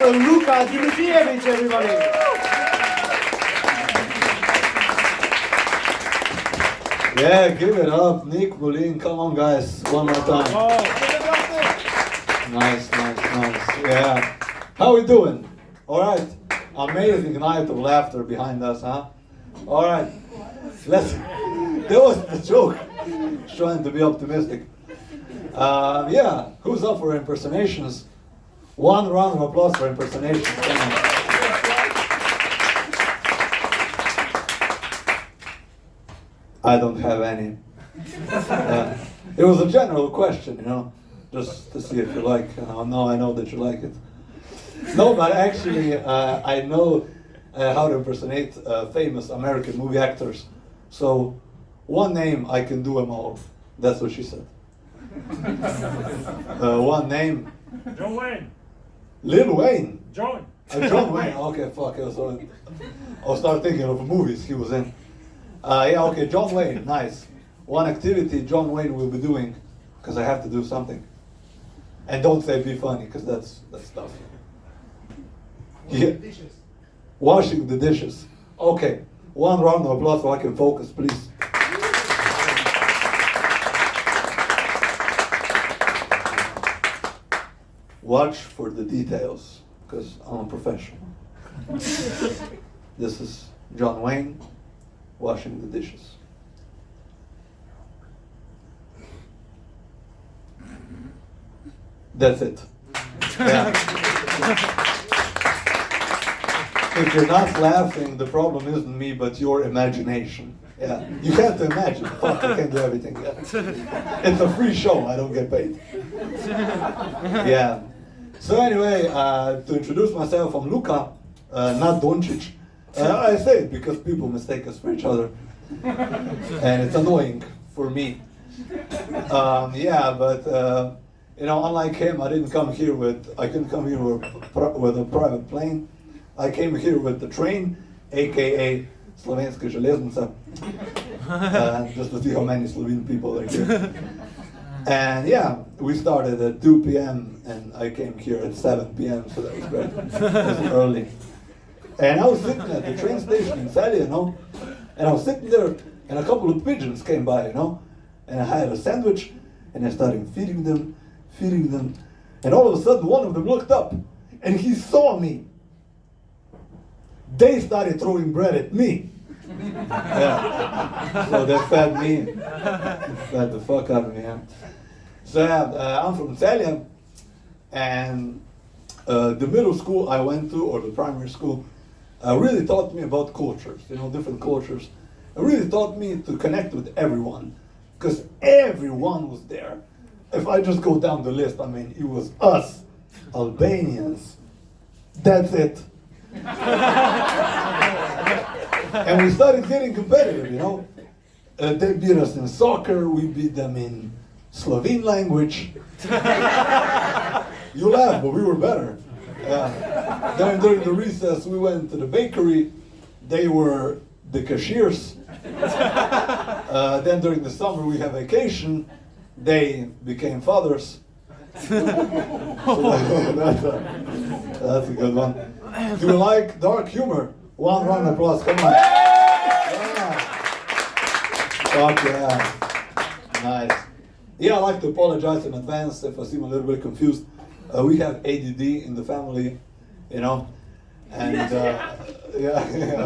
Luka Dimitrijevic, everybody. Yeah, give it up, Nick Molin. Come on, guys, one more time. Nice. Yeah, how we doing? All right. Amazing night of laughter behind us, huh? All right. That was the joke. Trying to be optimistic. Yeah, who's up for impersonations? One round of applause for impersonations. Come on. I don't have any. It was a general question, just to see if you like. No, I know that you like it. No, but actually, I know how to impersonate famous American movie actors. So, one name, I can do them all. That's what she said. One name. John Wayne. Lil Wayne. John. John Wayne. Okay, fuck. I'll start thinking of movies he was in. Yeah, okay, John Wayne. Nice. One activity John Wayne will be doing, because I have to do something. And don't say be funny, because that's tough. Yeah. Washing the dishes. Okay. One round of applause so I can focus, please. Watch for the details, because I'm a professional. This is John Wayne washing the dishes. That's it. Yeah. If you're not laughing, the problem isn't me, but your imagination. Yeah, you can't imagine. Fuck, I can't do everything. Yeah. It's a free show. I don't get paid. Yeah. So anyway, to introduce myself, I'm Luka, not Doncic. I say it because people mistake us for each other, and it's annoying for me. Yeah, but unlike him, I couldn't come here with a private plane. I came here with the train, aka Slovenska železnica, just to see how many Slovene people are here. And yeah, we started at 2 p.m. and I came here at 7 p.m. so that was great. It was early. And I was sitting at the train station in Celje, and I was sitting there and a couple of pigeons came by, and I had a sandwich and I started feeding them, and all of a sudden one of them looked up and he saw me. They started throwing bread at me. Yeah. So they fed me, fed the fuck out of me. Yeah. So yeah, I'm from Celje, and the middle school I went to, or the primary school, really taught me about cultures, different cultures. It really taught me to connect with everyone, because everyone was there. If I just go down the list, it was us, Albanians. That's it. And we started getting competitive, They beat us in soccer, we beat them in Slovene language. You laugh, but we were better. Then during the recess, we went to the bakery. They were the cashiers. Then during the summer, we had vacation. They became fathers. So that's a good one. Do you like dark humor? One round of applause, come on. Yeah. Fuck yeah. Nice. Yeah, I'd like to apologize in advance if I seem a little bit confused. We have ADD in the family, and yeah,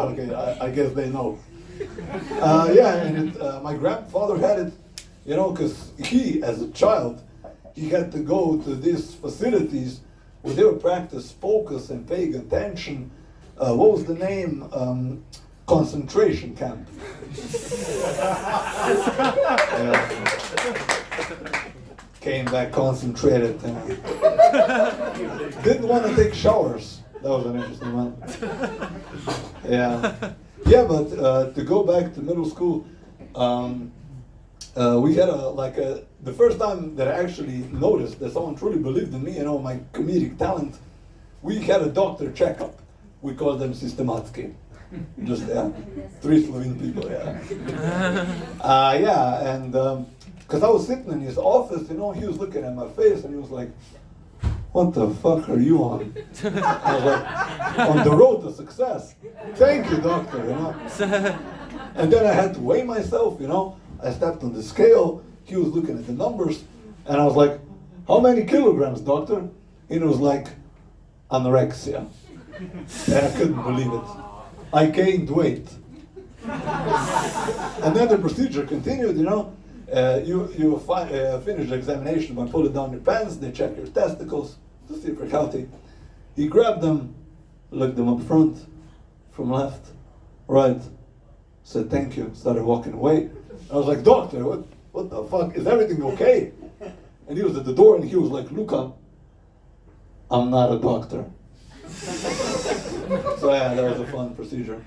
okay, I guess they know. Yeah, and my grandfather had it, because he, as a child, he had to go to these facilities where they would practice focus and paying attention. What was the name? Concentration camp. Came back concentrated. Didn't want to take showers. That was an interesting one. Yeah. Yeah, but to go back to middle school, we had the first time that I actually noticed that someone truly believed in me, my comedic talent, we had a doctor checkup. We called them systematski. Just, three Slovene people, yeah, and because I was sitting in his office, he was looking at my face and he was like, what the fuck are you on? I was like, on the road to success. Thank you, doctor, you know. And then I had to weigh myself, you know. I stepped on the scale, he was looking at the numbers, and I was like, how many kilograms, doctor? And he was like, anorexia. And I couldn't believe it. I gained weight. And then the procedure continued, you know. You finish the examination by pulling down your pants, they check your testicles to see if you're healthy. He grabbed them, looked them up front, from left, right, said thank you, started walking away. I was like, doctor, what the fuck, is everything okay? And he was at the door and he was like, Luca, I'm not a doctor. So yeah, that was a fun procedure.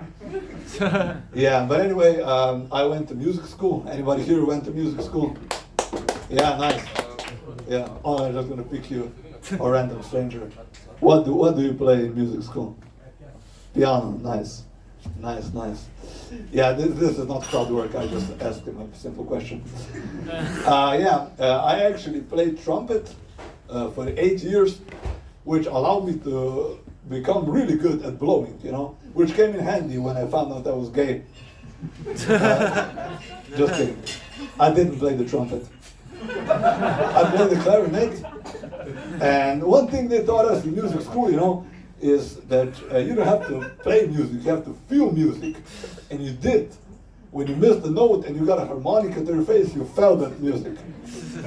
Yeah, but anyway, I went to music school. Anybody here went to music school? Yeah, nice. Yeah, oh, I'm just gonna pick you, a random stranger. What do you play in music school? Piano, nice. Nice. Yeah, this is not crowd work, I just asked him a simple question. I actually played trumpet for 8 years, which allowed me to become really good at blowing, you know, which came in handy when I found out I was gay. Just kidding. I didn't play the trumpet. I played the clarinet. And one thing they taught us in music school, you know, is that you don't have to play music, you have to feel music. And you did. When you missed the note and you got a harmonica to your face, you felt that music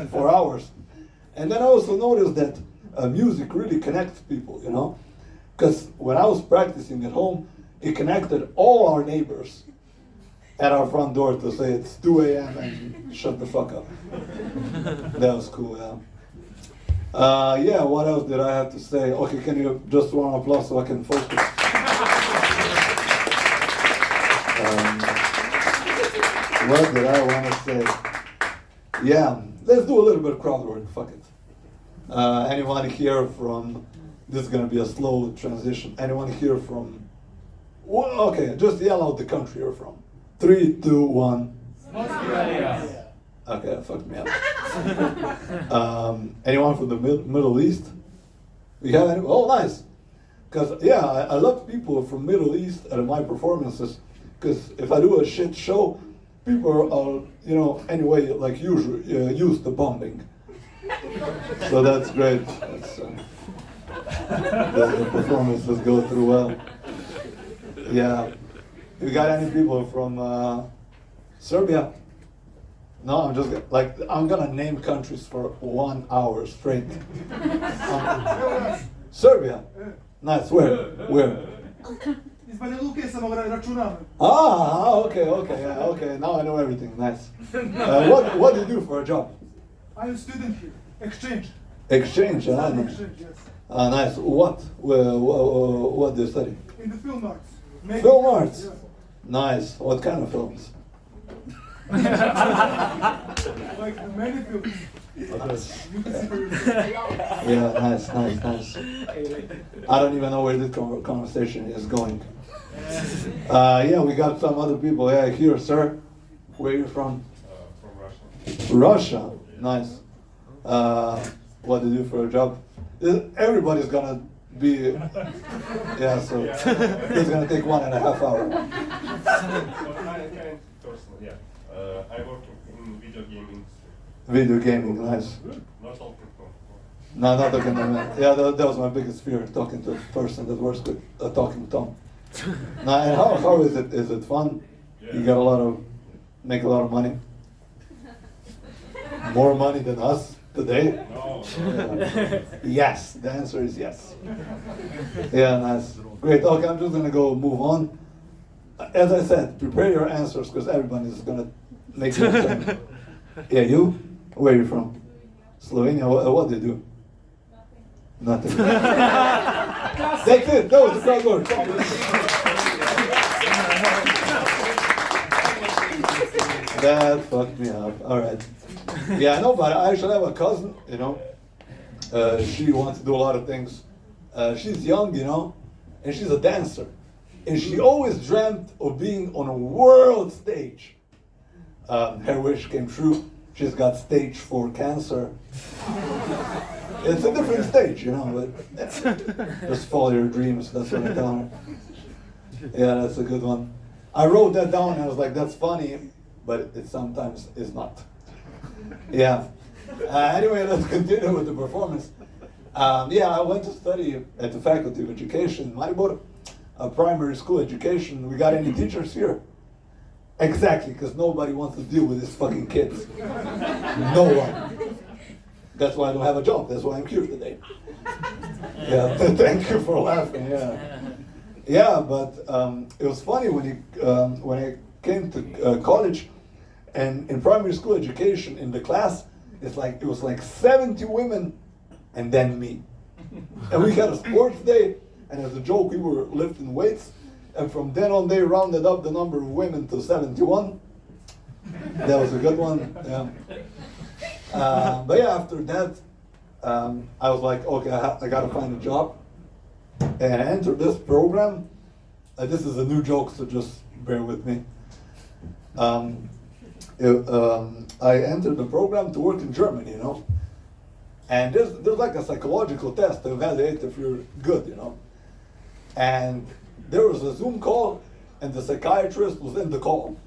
for hours. And then I also noticed that music really connects people, you know. Because when I was practicing at home, it connected all our neighbors at our front door to say it's 2 a.m. and shut the fuck up. That was cool, yeah. What else did I have to say? Okay, can you just round of applause so I can focus? What did I want to say? Yeah, let's do a little bit of crowd work, fuck it. Anyone here from, this is going to be a slow transition. Anyone here from, well, okay, just yell out the country you're from. 3, 2, 1. Australia. Okay, that fucked me up. Anyone from the Middle East? We have any? Oh, nice. Because, yeah, I love people from Middle East at my performances. Because if I do a shit show, people are, you know, anyway, like usually, used to bombing. So that's great. That's, the performances go through well. Yeah. You got any people from Serbia? No, I'm just like, I'm gonna name countries for 1 hour straight. Serbia. Nice. Where? Iz Banja Luke samo računam. Okay. Now I know everything. Nice. What do you do for a job? I'm a student here. Exchange. Exchange. Exchange, yes. Nice. What do you study? In the film arts. Film arts. Yes. Nice. What kind of films? Like many films. You can see for yourself. Yeah, nice. I don't even know where this conversation is going. Yeah, we got some other people. Yeah, here, sir. Where are you from? From Russia. Russia. Nice. What do you do for a job? Everybody's gonna be. Yeah, so it's gonna take 1.5 hours. Kind person, yeah. I work in video gaming. Video gaming, nice. Not talking to. No, not talking to me. Yeah, that was my biggest fear, talking to a person that works with a talking Tom. Now, and how is it? Is it fun? You got make a lot of money? More money than us today? No. Yes, the answer is yes. Yeah, nice. Great, okay, I'm just gonna go move on. As I said, prepare your answers because everyone is gonna make it. Yeah, you? Where are you from? Slovenia, what do you do? Nothing. That's it, that was the crowd work. That fucked me up, alright. Yeah, I know, but I actually have a cousin, you know. She wants to do a lot of things. She's young, you know, and she's a dancer. And she always dreamt of being on a world stage. Her wish came true. She's got stage 4 cancer. It's a different stage, you know, but just follow your dreams, that's what I tell her. Yeah, that's a good one. I wrote that down and I was like, that's funny, but it sometimes is not. Yeah. Anyway, let's continue with the performance. Yeah, I went to study at the Faculty of Education in Maribor, primary school education. We got any teachers here? Exactly, because nobody wants to deal with these fucking kids. No one. That's why I don't have a job. That's why I'm here today. Yeah, thank you for laughing. Yeah, yeah, but it was funny when I came to college, and in primary school education in the class, it was like 70 women, and then me. And we had a sports day, and as a joke, we were lifting weights. And from then on, they rounded up the number of women to 71. That was a good one. Yeah. But yeah, after that, I was like, okay, I gotta find a job. And I entered this program. This is a new joke, so just bear with me. I entered the program to work in Germany, you know. And there's like a psychological test to evaluate if you're good, you know. And there was a Zoom call, and the psychiatrist was in the call.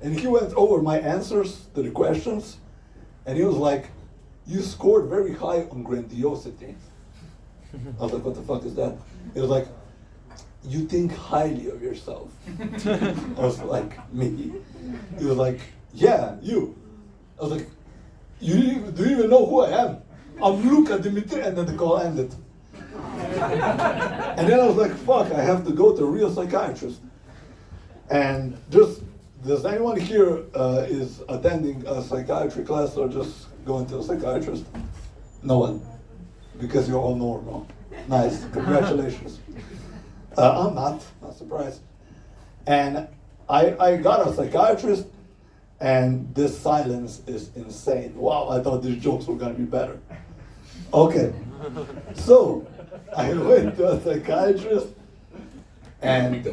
And he went over my answers to the questions, and he was like, you scored very high on grandiosity. I was like, what the fuck is that? He was like, you think highly of yourself. I was like, me? He was like, yeah, you. I was like, do you even know who I am? I'm Luka Dimitri, and then the call ended. And then I was like, fuck, I have to go to a real psychiatrist. And does anyone here is attending a psychiatry class or just going to a psychiatrist? No one, because you're all normal. Nice, congratulations. I'm not surprised. And I got a psychiatrist, and this silence is insane. Wow, I thought these jokes were gonna be better. Okay, so I went to a psychiatrist, and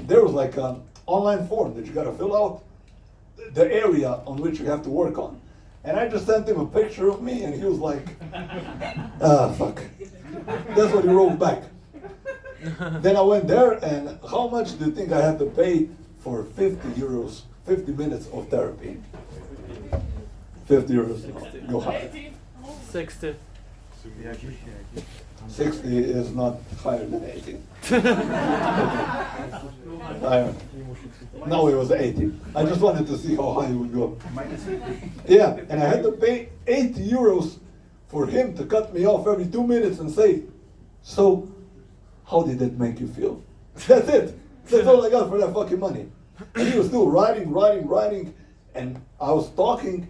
there was like an online form that you gotta fill out the area on which you have to work on. And I just sent him a picture of me, and he was like, fuck. That's what he wrote back. Then I went there, and how much do you think I had to pay for 50 euros, 50 minutes of therapy? 50 euros, go higher. 60. 60 is not higher than 80. No, it was 80. I just wanted to see how high it would go. Yeah, and I had to pay 80 euros for him to cut me off every 2 minutes and say, so, how did that make you feel? That's it. That's all I got for that fucking money. And he was still writing, and I was talking,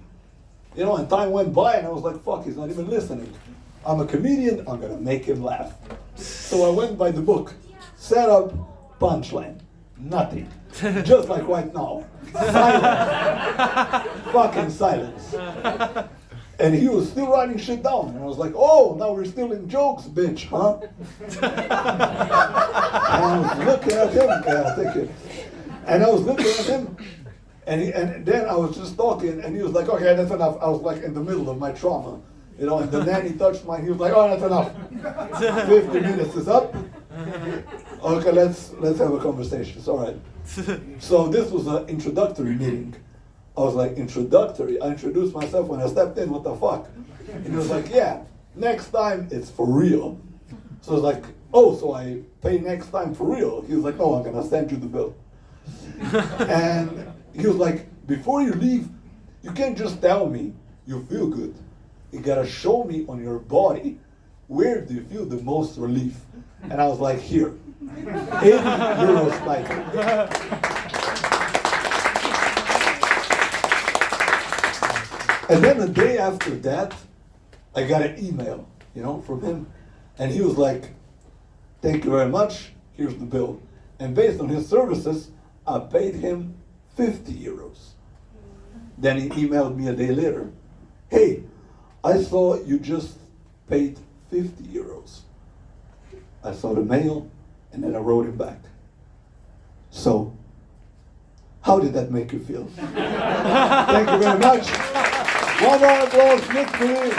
you know, and time went by, and I was like, fuck, he's not even listening. I'm a comedian, I'm gonna make him laugh. So I went by the book. Setup, punchline. Nothing. Just like right now. Silence. Fucking silence. And he was still writing shit down. And I was like, oh, now we're stealing jokes, bitch, huh? And I was looking at him. Yeah, thank you. And I was looking at him. And then I was just talking, and he was like, okay, that's enough. I was like in the middle of my trauma. You know, and the nanny touched mine. He was like, oh, that's enough. 50 minutes is up. Okay, let's have a conversation. It's all right. So this was an introductory meeting. I was like, introductory? I introduced myself when I stepped in, what the fuck? And he was like, yeah, next time it's for real. So I was like, oh, so I pay next time for real? He was like, no, I'm gonna send you the bill. And he was like, before you leave, you can't just tell me you feel good. You gotta show me on your body, where do you feel the most relief? And I was like, here, 80 euros stipend. And then the day after that, I got an email, you know, from him. And he was like, thank you very much, here's the bill. And based on his services, I paid him 50 euros. Then he emailed me a day later, hey, I saw you just paid 50 euros. I saw the mail, and then I wrote him back. So, how did that make you feel? Thank you very much. One more applause, Nick, please.